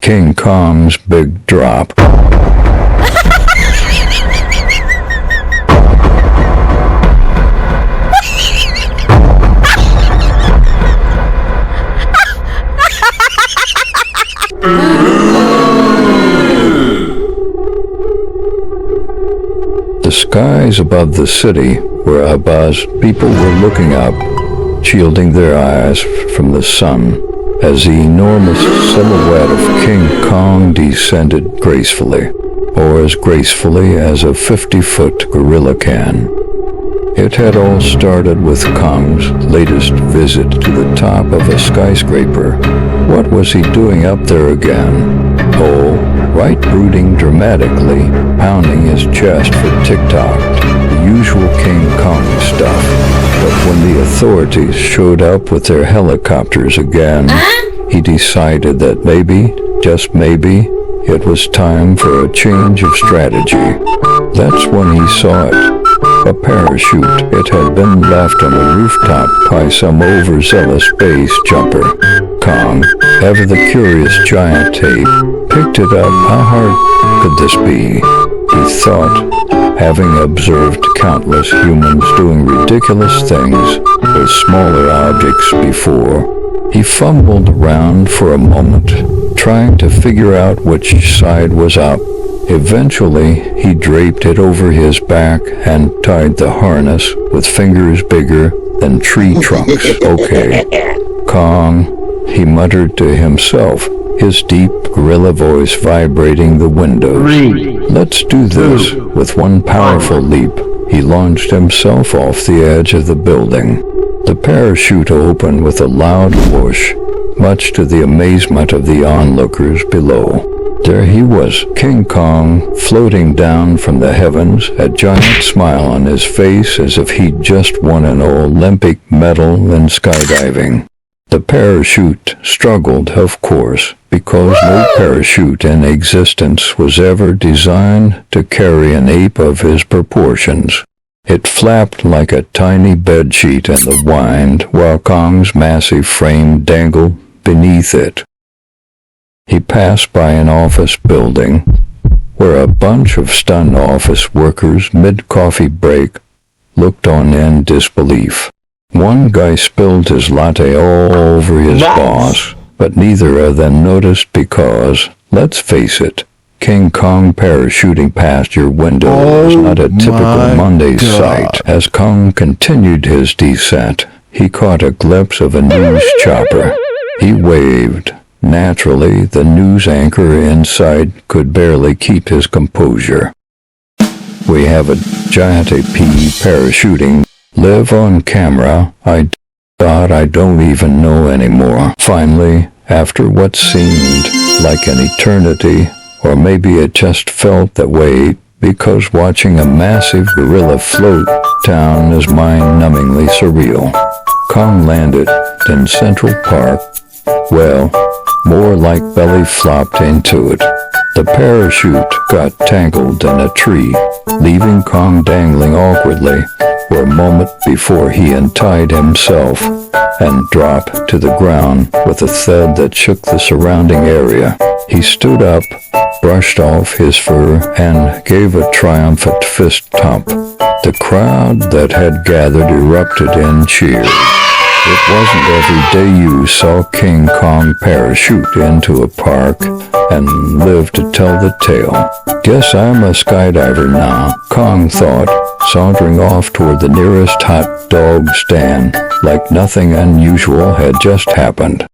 King Kong's Big Drop. The skies above the city were abuzz. People were looking up, shielding their eyes from the sun, as the enormous silhouette of King Kong descended gracefully, or as gracefully as a 50-foot gorilla can. It had all started with Kong's latest visit to the top of a skyscraper. What was he doing up there again? Oh, right, brooding dramatically, pounding his chest for TikTok, the usual King Kong stuff. But when the authorities showed up with their helicopters again, he decided that maybe, just maybe, it was time for a change of strategy. That's when he saw it. A parachute. It had been left on a rooftop by some overzealous base jumper. Kong, ever the curious giant ape, picked it up. How hard could this be? He thought, having observed countless humans doing ridiculous things with smaller objects before. He fumbled around for a moment, trying to figure out which side was up. Eventually, he draped it over his back and tied the harness with fingers bigger than tree trunks. Okay, Kong, he muttered to himself, his deep gorilla voice vibrating the windows. Let's do this. With one powerful leap, he launched himself off the edge of the building. The parachute opened with a loud whoosh, much to the amazement of the onlookers below. There he was, King Kong, floating down from the heavens, a giant smile on his face as if he'd just won an Olympic medal in skydiving. The parachute struggled, of course, because no parachute in existence was ever designed to carry an ape of his proportions. It flapped like a tiny bedsheet in the wind, while Kong's massive frame dangled beneath it. He passed by an office building, where a bunch of stunned office workers mid-coffee break looked on in disbelief. One guy spilled his latte all over his boss, but neither of them noticed because, let's face it, King Kong parachuting past your window was not a typical Monday sight. As Kong continued his descent, he caught a glimpse of a news chopper. He waved. Naturally, the news anchor inside could barely keep his composure. We have a giant AP parachuting live on camera. I don't even know anymore. Finally, after what seemed like an eternity, or maybe it just felt that way because watching a massive gorilla float down is mind-numbingly surreal. Kong landed in Central Park. Well, more like belly flopped into it. The parachute got tangled in a tree, leaving Kong dangling awkwardly for a moment before he untied himself and dropped to the ground with a thud that shook the surrounding area. He stood up, brushed off his fur, and gave a triumphant fist pump. The crowd that had gathered erupted in cheers. It wasn't every day you saw King Kong parachute into a park and live to tell the tale. Guess I'm a skydiver now, Kong thought, sauntering off toward the nearest hot dog stand like nothing unusual had just happened.